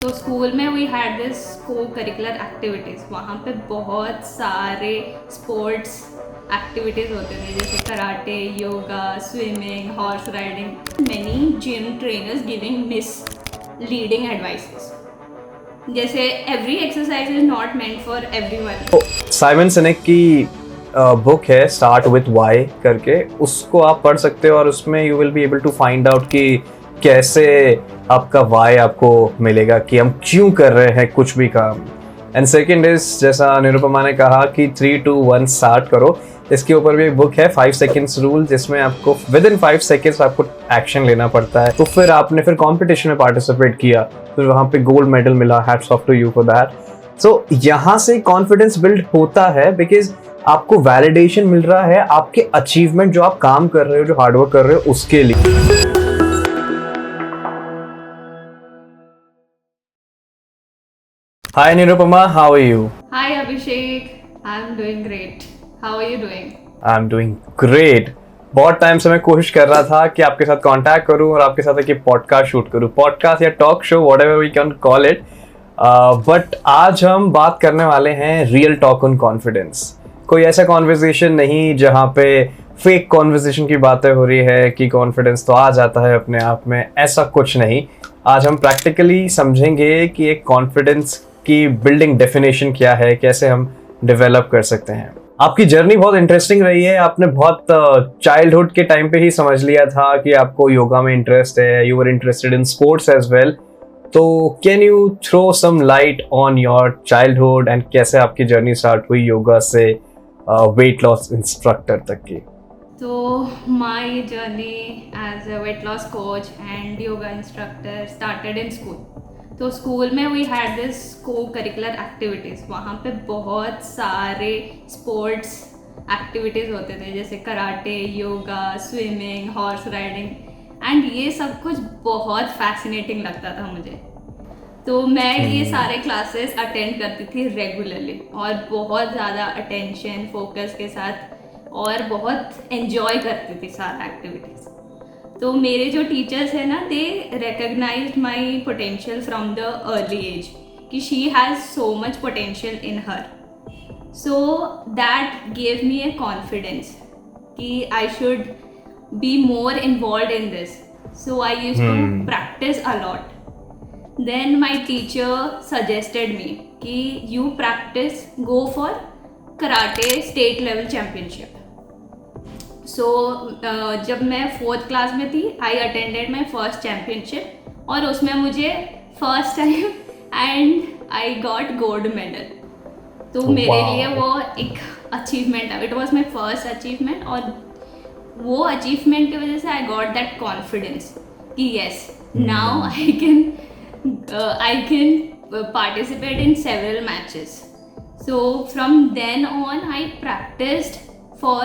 तो स्कूल में we had this cocurricular activities, वहाँ पे बहुत सारे स्पोर्ट्स एक्टिविटीज़ होते थे जैसे karate, yoga, swimming, horse riding. Many gym trainers giving misleading advices, जैसे every exercise is not meant for everyone. Simon Sinek की बुक है स्टार्ट विथ वाई करके, उसको आप पढ़ सकते हो और उसमें you will be able to find out कि कैसे आपका वाई आपको मिलेगा, कि हम क्यों कर रहे हैं कुछ भी काम। एंड सेकेंड इज, जैसा निरुपमा ने कहा कि 3-2-1 स्टार्ट करो, इसके ऊपर भी एक बुक है 5 सेकेंड्स रूल, जिसमें आपको विद इन 5 सेकेंड्स आपको एक्शन लेना पड़ता है। तो फिर आपने कॉम्पिटिशन में पार्टिसिपेट किया, फिर वहाँ पे गोल्ड मेडल मिला, hats off to you for that. So यहाँ से कॉन्फिडेंस बिल्ड होता है बिकॉज आपको वैलिडेशन मिल रहा है आपके अचीवमेंट, जो आप काम कर रहे हो, जो हार्डवर्क कर रहे हो उसके लिए। Hi Nirupama, how are you? Hi Abhishek, I'm doing great. How are you doing? I'm doing great. बहुत टाइम से मैं कोशिश कर रहा था कि आपके साथ कांटेक्ट करूं और आपके साथ एक पॉडकास्ट शूट करूं, पॉडकास्ट या talk show, whatever we can call it. But आज हम बात करने वाले हैं रियल टॉक ऑन कॉन्फिडेंस। कोई ऐसा कॉन्वर्सेशन नहीं जहाँ पे फेक कॉन्वर्सेशन की बातें हो रही है कि कॉन्फिडेंस तो आ जाता है अपने आप में, ऐसा कुछ नहीं। आज हम प्रैक्टिकली समझेंगे कि एक कॉन्फिडेंस की बिल्डिंग डेफिनेशन क्या है, कैसे हम डेवलप कर सकते हैं। आपकी जर्नी बहुत इंटरेस्टिंग रही है। आपने बहुत चाइल्डहुड के टाइम पे ही समझ लिया था कि आपको योगा में इंटरेस्ट है, you were interested in sports as well. तो can you throw some light on your childhood and कैसे आपकी जर्नी स्टार्ट हुई योगा से वेट लॉस इंस्ट्रक्टर तक की? So my journey as a weight loss coach and yoga instructor started in school. तो school में we had this cocurricular activities, वहाँ पे बहुत सारे स्पोर्ट्स एक्टिविटीज़ होते थे जैसे karate, yoga, swimming, horse riding. And ये सब कुछ बहुत फैसिनेटिंग लगता था मुझे। तो मैं ये सारे क्लासेस अटेंड करती थी रेगुलरली और बहुत ज़्यादा अटेंशन फोकस के साथ, और बहुत एंजॉय करती थी सारा एक्टिविटीज़। तो मेरे जो टीचर्स हैं ना, they recognised my potential from the early age कि she has so much potential in her. So that gave me a confidence कि I should be more involve in this. So I use to practice a lot. Then my teacher suggested me कि you practice, go for karate state level championship. So जब मैं 4th class में थी, I attended my first championship और उसमें मुझे first time and I got gold medal. तो मेरे लिए वो एक अचीवमेंट है, it was my first achievement. और वो अचीवमेंट की वजह से आई गॉट दैट कॉन्फिडेंस कि yes, now I can participate in several matches. So from then on I practiced for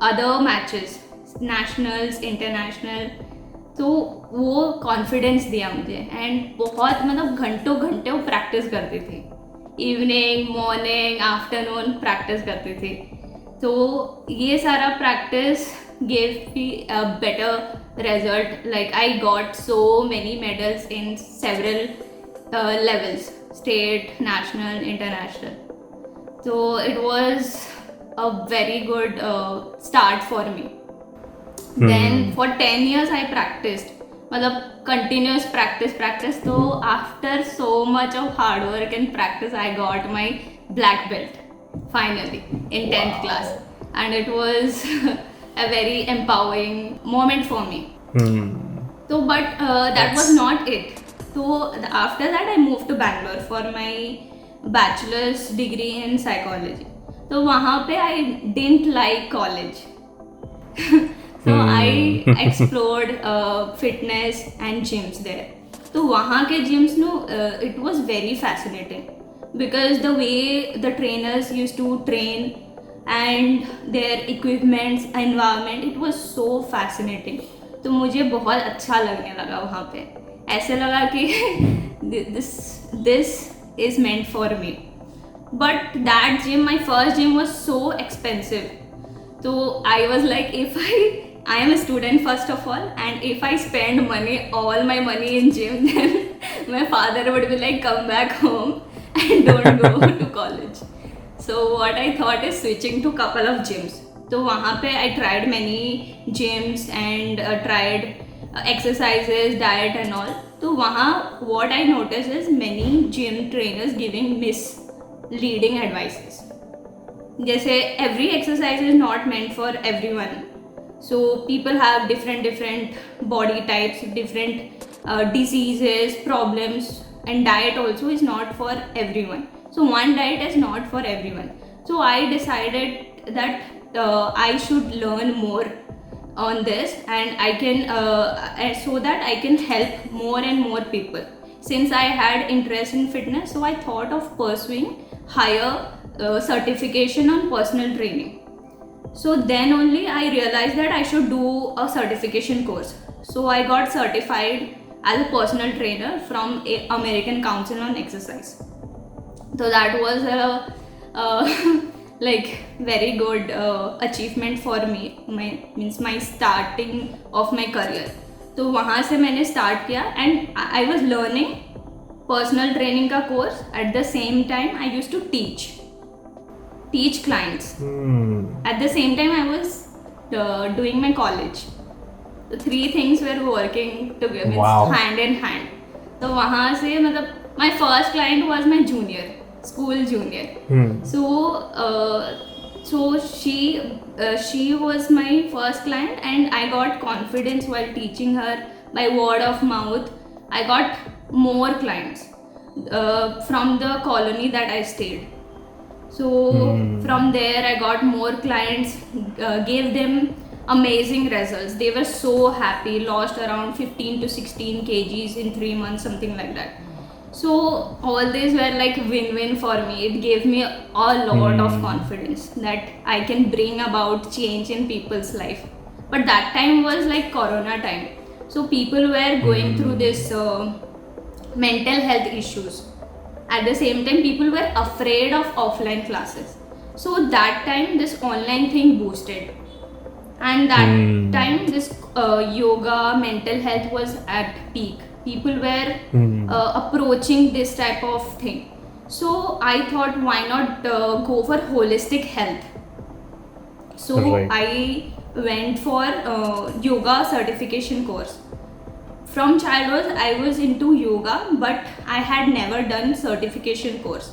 other matches, nationals, international। तो वो कॉन्फिडेंस दिया मुझे एंड बहुत घंटों घंटे वो प्रैक्टिस करती थी, इवनिंग, मॉर्निंग, आफ्टरनून प्रैक्टिस करती थी। तो ये सारा practice gave me a better result, like I got so many medals in several levels, state, national, international। So it was a very good start for me। Then for 10 years I practiced, continuous practice। So after so much of hard work and practice I got my black belt finally in 10th class, and it was a very empowering moment for me। So but that was not it। So after that I moved to Bangalore for my bachelor's degree in psychology. तो वहाँ पे I didn't like college. So I explored fitness and gyms there. तो वहाँ के gyms it was very fascinating because the way the trainers use to train and their equipments, environment, it was so fascinating. तो मुझे बहुत अच्छा लगने लगा वहाँ पे। ऐसे लगा कि this is meant for me। But that gym, my first gym, was so expensive। So I was like, if I I am a student first of all, and if I spend all my money in gym, then my father would be like, come back home and don't go to college. So what I thought is switching to couple of gyms. तो वहाँ पे I tried many gyms and tried exercises, diet and all. तो वहाँ what I noticed is many gym trainers giving misleading advices. जैसे every exercise is not meant for everyone. So people have different body types, different diseases, problems, and diet also is not for everyone. So one diet is not for everyone. So I decided that I should learn more on this, and I can so that I can help more and more people. Since I had interest in fitness, so I thought of pursuing higher certification on personal training. So then only I realized that I should do a certification course. So I got certified as a personal trainer from American Council on Exercise. So that was a like very good achievement for me. My starting of my career. तो वहाँ से मैंने start किया, and I was learning personal training का course. At the same time I used to teach clients. At the same time I was doing my college. The three things were working together, Wow. hand in hand. तो वहाँ से मतलब my first client was my junior, school junior. So she was my first client, and I got confidence while teaching her by word of mouth. I got more clients from the colony that I stayed. So from there I got more clients, gave them amazing results. They were so happy, lost around 15 to 16 kgs in 3 months, something like that. So all these were like win-win for me. It gave me a lot of confidence that I can bring about change in people's life. But that time was like Corona time. So people were going through this mental health issues. At the same time, people were afraid of offline classes. So that time, this online thing boosted. And that time, this yoga, mental health was at peak. People were approaching this type of thing. So I thought, why not go for holistic health? So Right. I went for yoga certification course. From childhood I was into yoga, but I had never done certification course.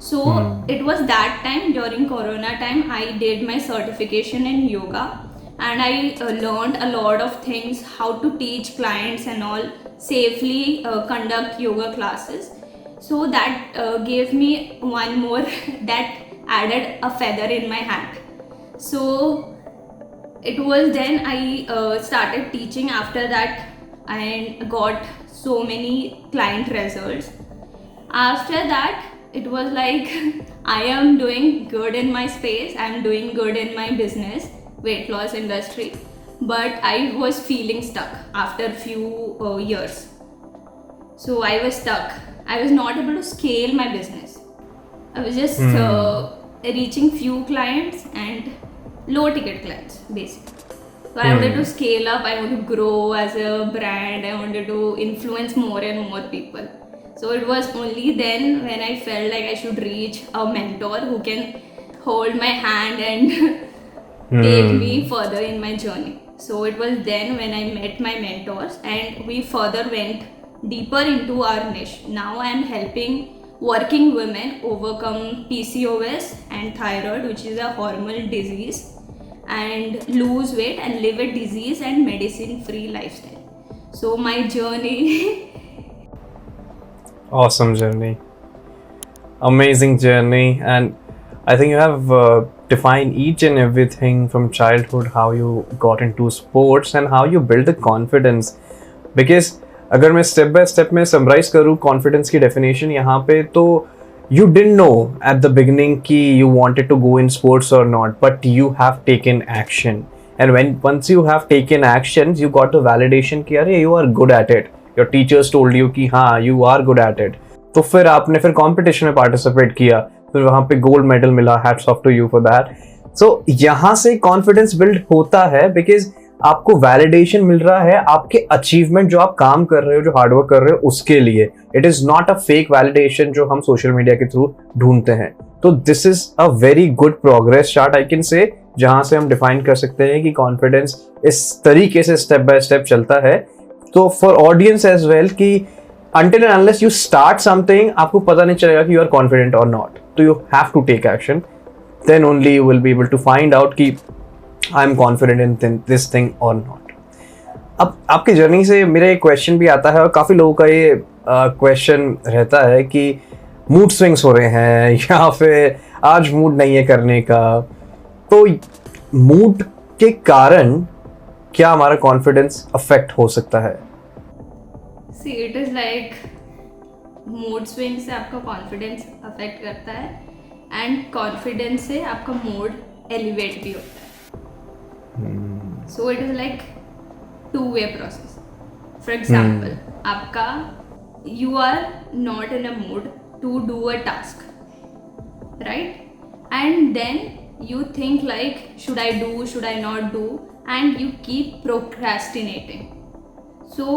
So it was that time, during Corona time, I did my certification in yoga, and I learned a lot of things, how to teach clients and all, safely conduct yoga classes. So that gave me one more that added a feather in my hat. So it was then I started teaching after that, and got so many client results. After that, it was like I am doing good in my space, I am doing good in my business, weight loss industry, but I was feeling stuck after few years. So I was stuck. I was not able to scale my business. I was just reaching few clients and low ticket clients basically. So I wanted to scale up, I wanted to grow as a brand, I wanted to influence more and more people. So it was only then when I felt like I should reach a mentor who can hold my hand and take me further in my journey. So it was then when I met my mentors, and we further went deeper into our niche. Now I am helping working women overcome PCOS and thyroid, which is a hormonal disease, and lose weight and live a disease and medicine free lifestyle. So my journey Awesome journey. Amazing journey. And I think you have defined each and everything from childhood, how you got into sports and how you build the confidence. Because अगर मैं step by step में summarise करूँ confidence की definition यहाँ पे, तो you didn't know at the beginning ki you wanted to go in sports or not, but you have taken action. And once you have taken actions, you got the validation कि अरे you are good at it. Your teachers told you कि हाँ you are good at it. तो फिर आपने फिर competition में participate किया, फिर वहाँ पे gold medal मिला. Hats off to you for that. So यहाँ से confidence build होता है, because आपको वैलिडेशन मिल रहा है आपके अचीवमेंट, जो आप काम कर रहे हो, जो हार्डवर्क कर रहे हो उसके लिए. It is not a fake validation जो हम सोशल मीडिया के थ्रू ढूंढते हैं. तो this is a very good progress chart I can say, जहां से हम डिफाइन कर सकते हैं कि कॉन्फिडेंस इस तरीके से स्टेप बाय स्टेप चलता है. तो फॉर ऑडियंस एज वेल कि until and unless you start something, आपको पता नहीं चलेगा कि you are confident or not. तो you have to take action. Then only you will be able to find out कि I am confident in this thing or not. अब आपकी journey से मेरा एक क्वेश्चन भी आता है, और काफ़ी लोगों का ये क्वेश्चन रहता है कि मूड स्विंग्स हो रहे हैं या फिर आज मूड नहीं है करने का. तो मूड के कारण क्या हमारा कॉन्फिडेंस अफेक्ट हो सकता है? See, it is like mood swing से आपका कॉन्फिडेंस अफेक्ट करता है, एंड कॉन्फिडेंस से आपका मूड एलिवेट भी होता है. So it is like two way process. For example, आपका you are not in a mood to do a task, right, and then you think like should I do, should I not do, and you keep procrastinating. So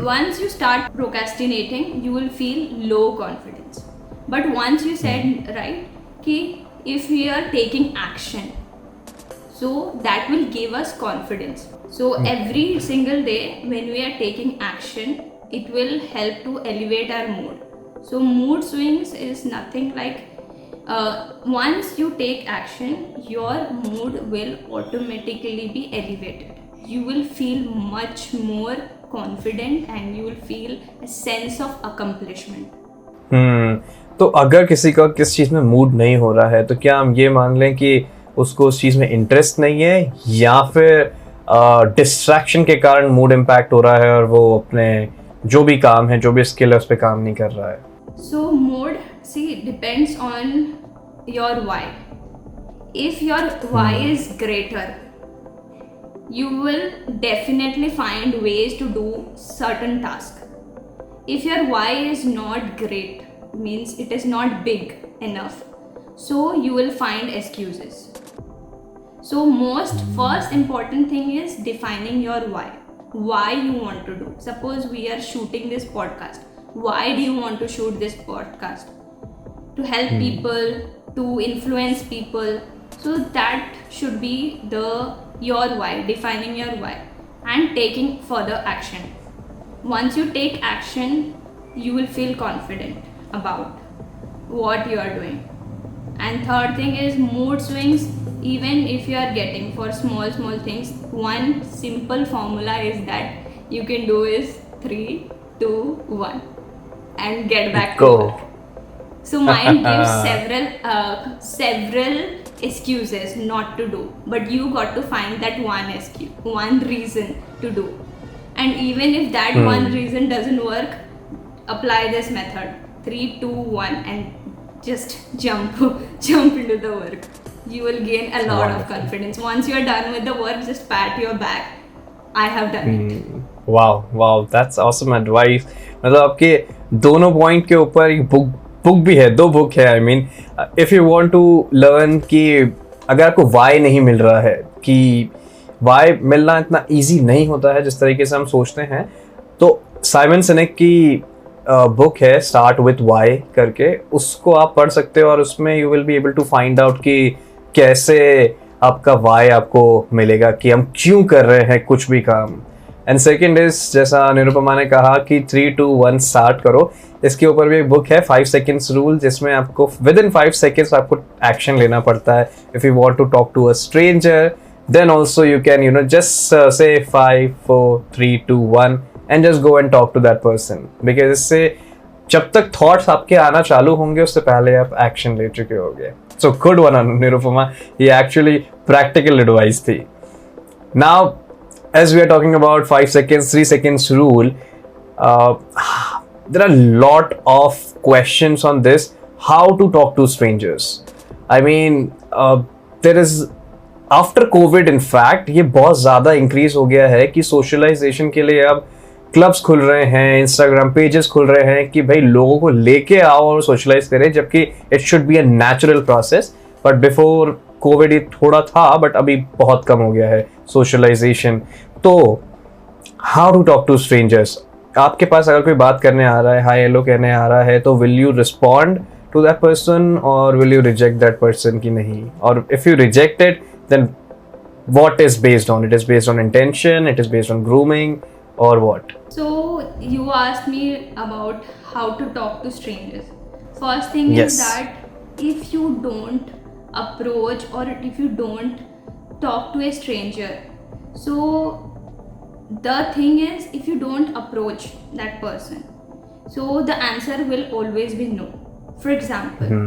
once you start procrastinating, you will feel low confidence. But once you said right ki if we are taking action, so that will give us confidence. So every single day when we are taking action, it will help to elevate our mood. So mood swings is nothing like once you take action, your mood will automatically be elevated. You will feel much more confident and you will feel a sense of accomplishment. तो अगर किसी का किस चीज़ में mood नहीं हो रहा है, तो क्या हम ये मान लें कि उसको उस चीज़ में इंटरेस्ट नहीं है, या फिर डिस्ट्रैक्शन के कारण मूड इम्पैक्ट हो रहा है और वो अपने जो भी काम है, जो भी स्किल है, उस पर काम नहीं कर रहा है? So mood, see, depends on your why. If your why is greater, you will definitely find ways to do certain task. If your why is not great, means it is not big enough, so you will find excuses. So most first important thing is defining your why you want to do. Suppose we are shooting this podcast. Why do you want to shoot this podcast? To help people, to influence people. So that should be your why, defining your why and taking further action. Once you take action, you will feel confident about what you are doing. And third thing is mood swings. Even if you are getting for small things, one simple formula is that you can do is 3, 2, 1 and get back to work. So mind gives several excuses not to do, but you got to find that one excuse, one reason to do. And even if that one reason doesn't work, apply this method 3, 2, 1 and just jump into the work. You will gain a lot of confidence. Once you are done with the work, just pat your back. I have done it. Wow, that's awesome advice. मतलब आपके दोनों point के ऊपर एक book भी है, 2 book है. I mean if you want to learn कि अगर आपको वाई नहीं मिल रहा है, कि वाई मिलना इतना इजी नहीं होता है जिस तरीके से हम सोचते हैं, तो साइमन सिनेक की बुक है स्टार्ट विथ वाई करके, उसको आप पढ़ सकते हो और उसमें you will be able to find out कि कैसे आपका वाई आपको मिलेगा, कि हम क्यों कर रहे हैं कुछ भी काम. एंड सेकेंड इज, जैसा निरुपमा ने कहा कि 3, 2, 1 स्टार्ट करो. इसके ऊपर भी एक बुक है 5 सेकेंड्स रूल, जिसमें आपको विद इन 5 सेकेंड्स आपको एक्शन लेना पड़ता है. If you want to talk to a stranger, then also you can just say 5, 4, 3, 2, 1 and just go and talk to that person, because इससे जब तक थॉट्स आपके आना चालू होंगे उससे पहले आप एक्शन ले चुके होंगे. सो गुड वन निरुपमा, ये एक्चुअली प्रैक्टिकल एडवाइस थी. Now as we are talking about 5 seconds, 3 seconds rule, there are a lot of questions on this, how to talk to strangers. I mean, there is after Covid in fact ये बहुत ज़्यादा increase हो गया है कि socialisation के लिए अब क्लब्स खुल रहे हैं, इंस्टाग्राम पेजेस खुल रहे हैं कि भाई लोगों को लेके आओ और सोशलाइज करें, जबकि it should be a natural process. But before Covid ये थोड़ा था, बट अभी बहुत कम हो गया है सोशलाइजेशन. तो how to talk to strangers. आपके पास अगर कोई बात करने आ रहा है, हाय हेलो कहने आ रहा है, तो will you respond to that person और will you reject that person की नहीं? और if you reject it, then what is based on? It is based on intention, it is based on grooming, or what? So you asked me about how to talk to strangers. First thing Yes. is that if you don't approach or if you don't talk to a stranger, so the thing is, if you don't approach that person, so the answer will always be no. For example,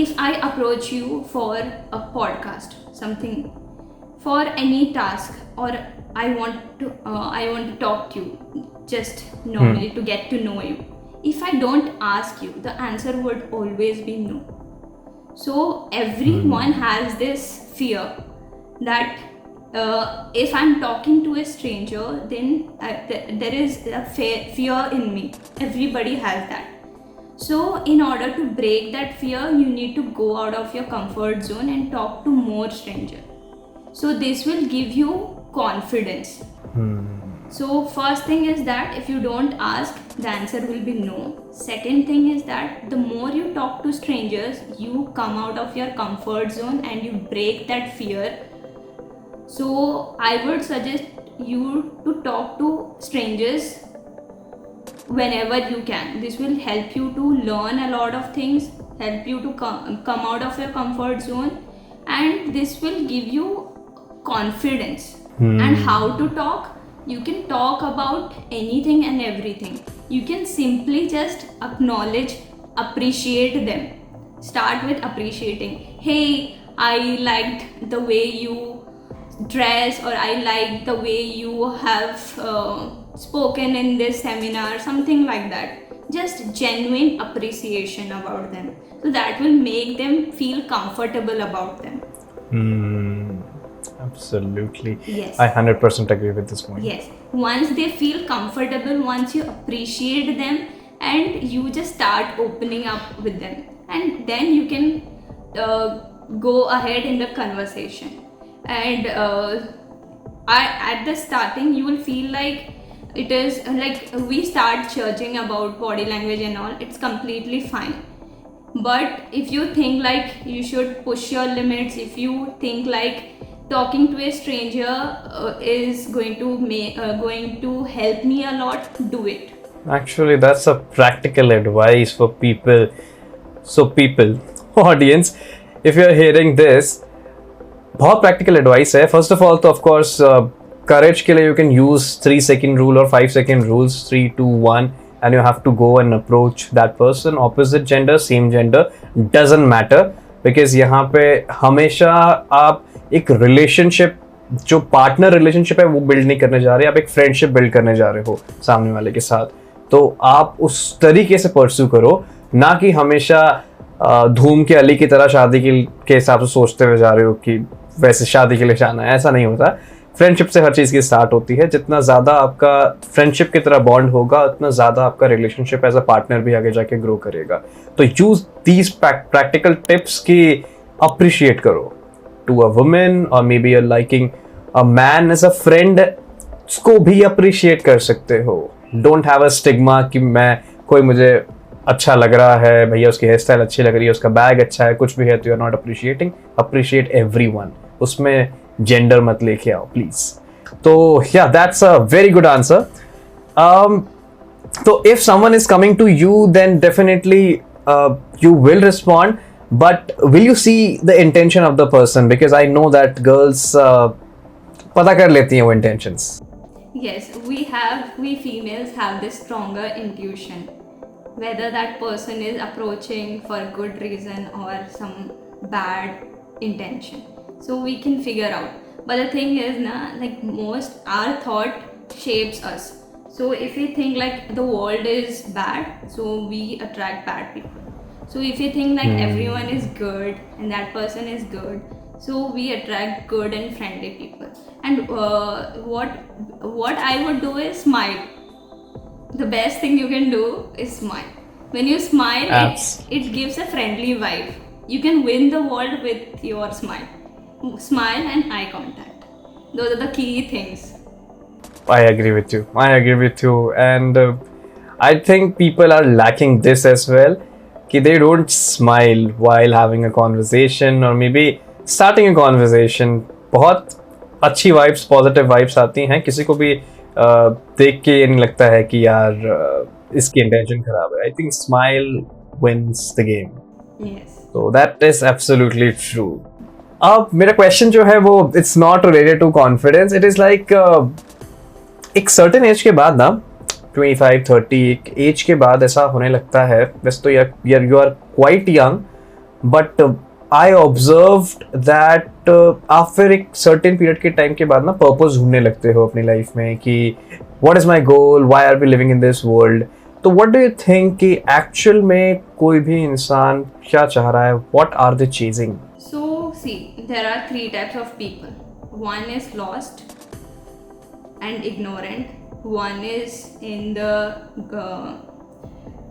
if I approach you for a podcast, something, for any task, or I want to talk to you just normally to get to know you. If I don't ask you, the answer would always be no. So everyone has this fear that if I'm talking to a stranger, then there is a fear in me. Everybody has that. So in order to break that fear, you need to go out of your comfort zone and talk to more strangers. So this will give you confidence. So first thing is that if you don't ask, the answer will be no. Second thing is that the more you talk to strangers, you come out of your comfort zone and you break that fear. So I would suggest you to talk to strangers whenever you can. This will help you to learn a lot of things, help you to come out of your comfort zone, and this will give you confidence. And how to talk? You can talk about anything and everything. You can simply just acknowledge, appreciate them. Start with appreciating. Hey, I liked the way you dress, or I liked the way you have spoken in this seminar, something like that. Just genuine appreciation about them, so that will make them feel comfortable about them. Absolutely. Yes. I 100% agree with this point. Yes. Once they feel comfortable, once you appreciate them, and you just start opening up with them, and then you can go ahead in the conversation. And at the starting, you will feel like it is like we start judging about body language and all. It's completely fine. But if you think like you should push your limits, if you think like talking to a stranger is going to help me a lot, do it. Actually, that's a practical advice for people. So people, audience, if you're hearing this, बहुत practical advice है. First of all, तो of course, courage के लिए you can use 3-second rule or 5-second rules, 3, 2, 1, and you have to go and approach that person. Opposite gender, same gender, doesn't matter, because यहाँ पे हमेशा आप एक relationship, जो partner relationship है, वो बिल्ड नहीं करने जा रहे, आप एक फ्रेंडशिप बिल्ड करने जा रहे हो सामने वाले के साथ. तो आप उस तरीके से परस्यू करो, ना कि हमेशा धूम के अली की तरह शादी के हिसाब से सोचते हुए जा रहे हो कि वैसे शादी के लिए जाना है. ऐसा नहीं होता. फ्रेंडशिप से हर चीज़ की स्टार्ट होती है. जितना ज़्यादा आपका फ्रेंडशिप की तरह बॉन्ड होगा, उतना ज़्यादा आपका रिलेशनशिप एज अ पार्टनर भी आगे जाके ग्रो करेगा. तो यूज दीज प्रैक्टिकल टिप्स की अप्रिशिएट करो टू अ वुमेन, और may be you're liking a man as a friend, उसको भी अप्रिशिएट कर सकते हो. डोंट हैव अ स्टिग्मा कि मैं कोई मुझे अच्छा लग रहा है, भैया उसकी हेयर स्टाइल अच्छी लग रही है, उसका बैग अच्छा है, कुछ भी है, तो you are not appreciating. Appreciate everyone. उसमें जेंडर मत लेके आओ प्लीज. तो yeah that's a very good answer. तो if someone is coming to you, then definitely you will respond, but will you see the intention of the person? Because I know that girls पता कर लेती हैं वो intentions. Yes, we females have this stronger intuition, whether that person is approaching for good reason or some bad intention. So we can figure out. But the thing is, like most our thought shapes us. So if we think like the world is bad, so we attract bad people. So if you think like everyone is good and that person is good, so we attract good and friendly people. And what I would do is smile. The best thing you can do is smile. When you smile, it gives a friendly vibe. You can win the world with your smile. Smile and eye contact. Those are the key things. I agree with you. I agree with you. And I think people are lacking this as well. Ki they don't smile while having a conversation or maybe starting a conversation. बहुत अच्छी vibes, positive vibes आती हैं. किसी को भी देख के ये नहीं लगता है कि यार इसकी इंटेंशन खराब है. I think smile wins the game. Yes. So that is absolutely true. अब मेरा क्वेश्चन जो है वो it's not related to confidence. It is like एक सर्टेन एज के बाद ना 25-30 एक एज के बाद ऐसा होने लगता है. वैसे तो you are quite young, but I observed that आप फिर एक सर्टेन पीरियड के टाइम के बाद ना पर्पस ढूंढने लगते हो अपनी लाइफ में कि what is my goal, why are we living in this world. तो व्हाट डू यू थिंक कि एक्चुअल में कोई भी इंसान क्या चाह रहा है? What are they chasing? So, see, there are three types of people. One is lost and ignorant. One is in the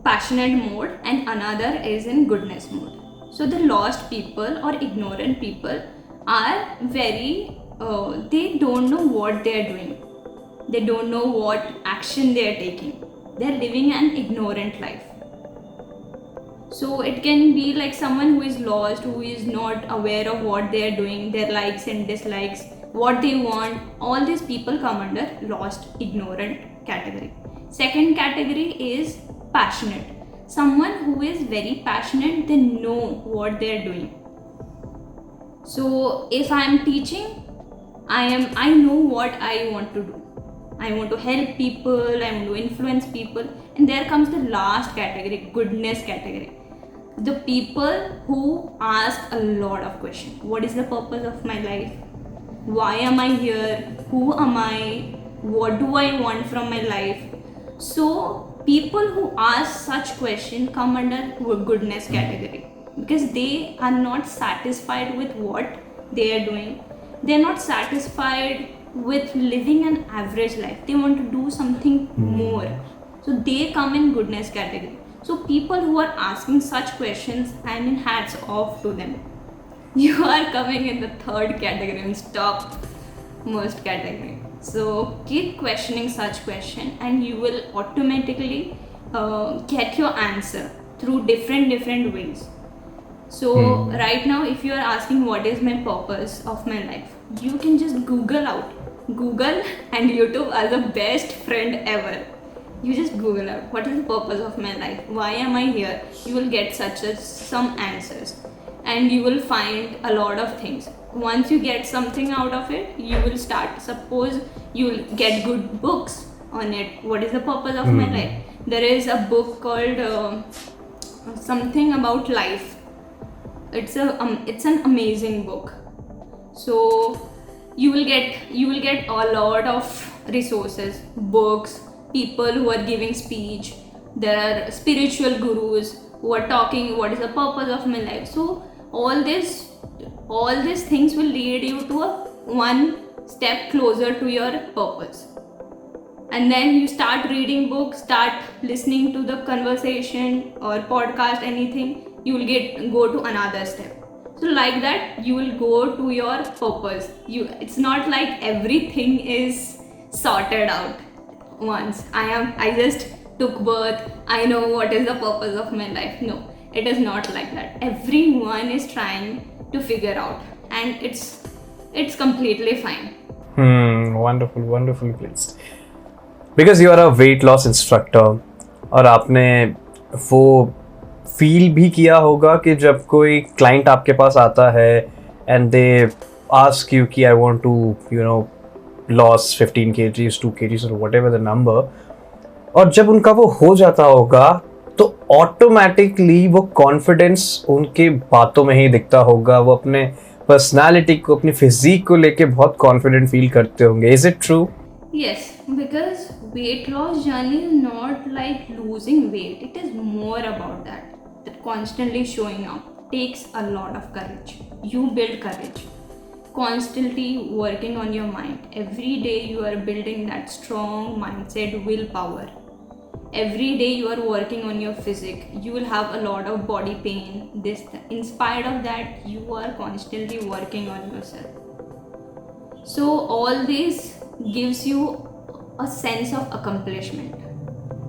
passionate mode, and another is in goodness mode. So, the lost people or ignorant people are very, they don't know what they are doing. They don't know what action they are taking. They are living an ignorant life. So it can be like someone who is lost, who is not aware of what they are doing, their likes and dislikes, what they want. All these people come under lost, ignorant category. Second category is passionate. Someone who is very passionate, they know what they are doing. So if I am teaching, I know what I want to do. I want to help people, I want to influence people. And there comes the last category, goodness category. The people who ask a lot of questions. What is the purpose of my life? Why am I here? Who am I? What do I want from my life? So people who ask such questions come under goodness category, because they are not satisfied with what they are doing. They are not satisfied with living an average life. They want to do something more. So they come in goodness category. So people who are asking such questions, I mean, hats off to them. You are coming in the third category and top most category. So keep questioning such question, and you will automatically get your answer through different ways. So right now, if you are asking what is my purpose of my life, you can just Google out. Google and YouTube are the best friend ever. You just Google out what is the purpose of my life, why am I here. You will get some answers, and you will find a lot of things. Once you get something out of it, you will start. Suppose you will get good books on it. What is the purpose of my life? There is a book called something about life. It's an amazing book. So you will get a lot of resources, books, people who are giving speech. There are spiritual gurus who are talking what is the purpose of my life. So all these things will lead you to one step closer to your purpose. And then you start reading books, start listening to the conversation or podcast, anything, you will go to another step. So like that you will go to your purpose. It's not like everything is sorted out once. I just took birth, I know what is the purpose of my life. No, it is not like that. Everyone is trying to figure out, and it's completely fine. Wonderfully placed. Because you are a weight loss instructor, और आपने वो feel भी किया होगा कि जब कोई client आपके पास आता है and they ask you कि I want to loss 15 kgs, 2 kgs or whatever the number, और जब उनका वो हो जाता होगा तो ऑटोमेटिकली वो कॉन्फिडेंस उनके बातों में ही दिखता होगा. वो अपने पर्सनालिटी को, अपनी फिजिक को लेके बहुत कॉन्फिडेंट फील करते होंगे. Is it true? Yes, because weight loss journey is not like losing weight. It is more about that. That constantly showing up takes a lot of courage. You build courage. Constantly working on your mind. Every day you are building that strong mindset, willpower. every day you are working on your physique, you will have a lot of body pain. In spite of that, you are constantly working on yourself. So all this gives you a sense of accomplishment.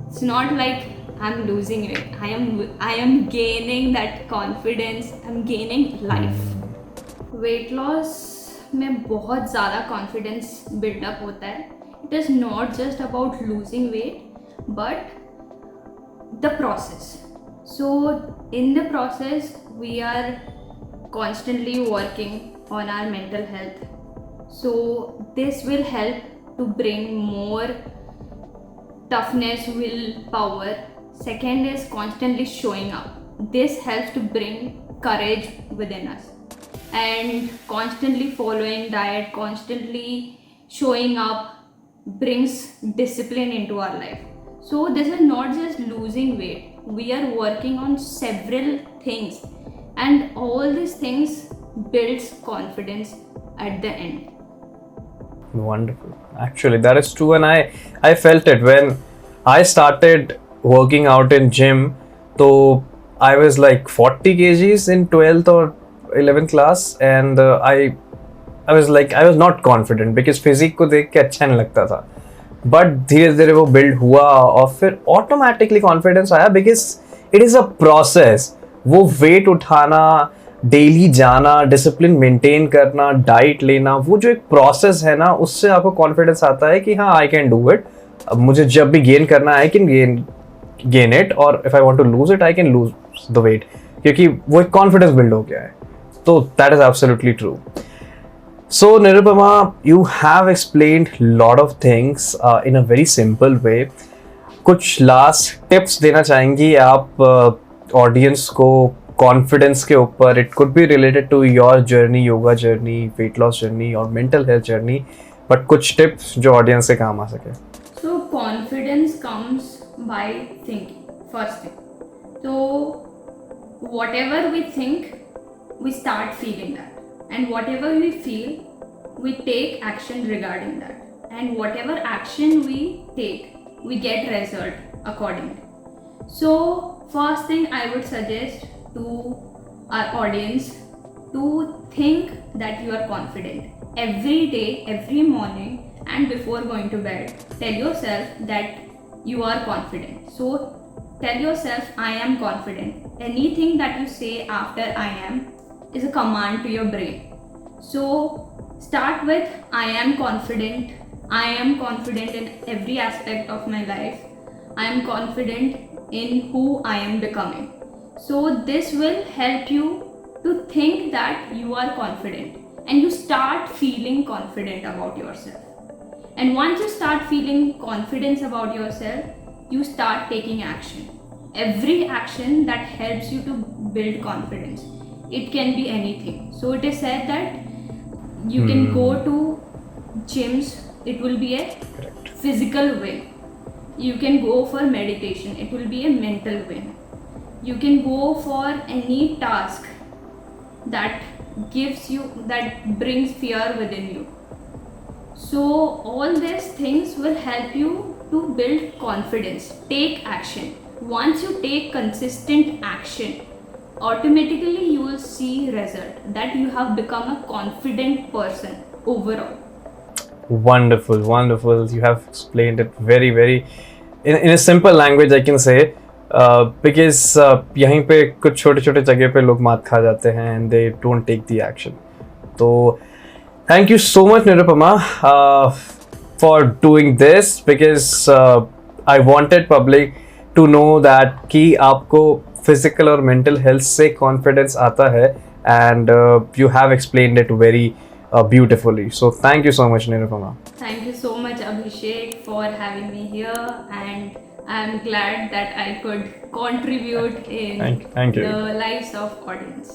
It's not like I'm losing it. I am gaining that confidence. I'm gaining life. Weight loss में बहुत ज़्यादा confidence build up होता है. It is not just about losing weight, but the process. So in the process, we are constantly working on our mental health. So this will help to bring more toughness, willpower. Second is constantly showing up. This helps to bring courage within us. And constantly following diet, constantly showing up brings discipline into our life. So this is not just losing weight. We are working on several things, and all these things builds confidence at the end. Wonderful. Actually, that is true, and I felt it when I started working out in gym. So I was like 40 kgs in 12th or 11th class, and I was not confident because physique को देख के अच्छा नहीं लगता था. But धीरे धीरे वो बिल्ड हुआ और फिर ऑटोमेटिकली कॉन्फिडेंस आया because it is a process. वो वेट उठाना, डेली जाना, डिसिप्लिन मेंटेन करना, डाइट लेना, वो जो एक प्रोसेस है ना, उससे आपको कॉन्फिडेंस आता है कि हाँ आई कैन डू इट. अब मुझे जब भी गेन करना है आई कैन गेन इट, और if I want to lose it I can lose the weight, क्योंकि वो एक कॉन्फिडेंस बिल्ड हो गया है. तो that is absolutely true. So Nirupama, you have explained lot of things in a very simple way. कुछ last tips देना चाहेंगी आप audience को confidence के ऊपर? It could be related to your journey, yoga journey, weight loss journey or mental health journey, but कुछ tips जो audience से काम आ सके. So confidence comes by thinking, first thing. So whatever we think, we start feeling that. And whatever we feel, we take action regarding that. And whatever action we take, we get result accordingly. So first thing I would suggest to our audience to think that you are confident. Every day, every morning and before going to bed, tell yourself that you are confident. So tell yourself, I am confident. Anything that you say after I am is a command to your brain. So start with I am confident. I am confident in every aspect of my life. I am confident in who I am becoming. So this will help you to think that you are confident, and you start feeling confident about yourself. And once you start feeling confidence about yourself, you start taking action. Every action that helps you to build confidence. It can be anything. So it is said that you can go to gyms, it will be a physical win. You can go for meditation, it will be a mental win. You can go for any task that brings fear within you. So all these things will help you to build confidence. Take action. Once you take consistent action, automatically you will see result that you have become a confident person overall. Wonderful. You have explained it very in a simple language I can say, because यहीं पे कुछ छोटे छोटे जगह पे लोग मात खा जाते हैं and they don't take the action. तो thank you so much Nirupama for doing this, because I wanted public to know that कि आपको फिजिकल और मेंटल हेल्थ से कॉन्फिडेंस आता है, and you have explained it very beautifully. So thank you so much Nirupama. Thank you so much Abhishek for having me here, and I'm glad that I could contribute in thank you. the lives of audience.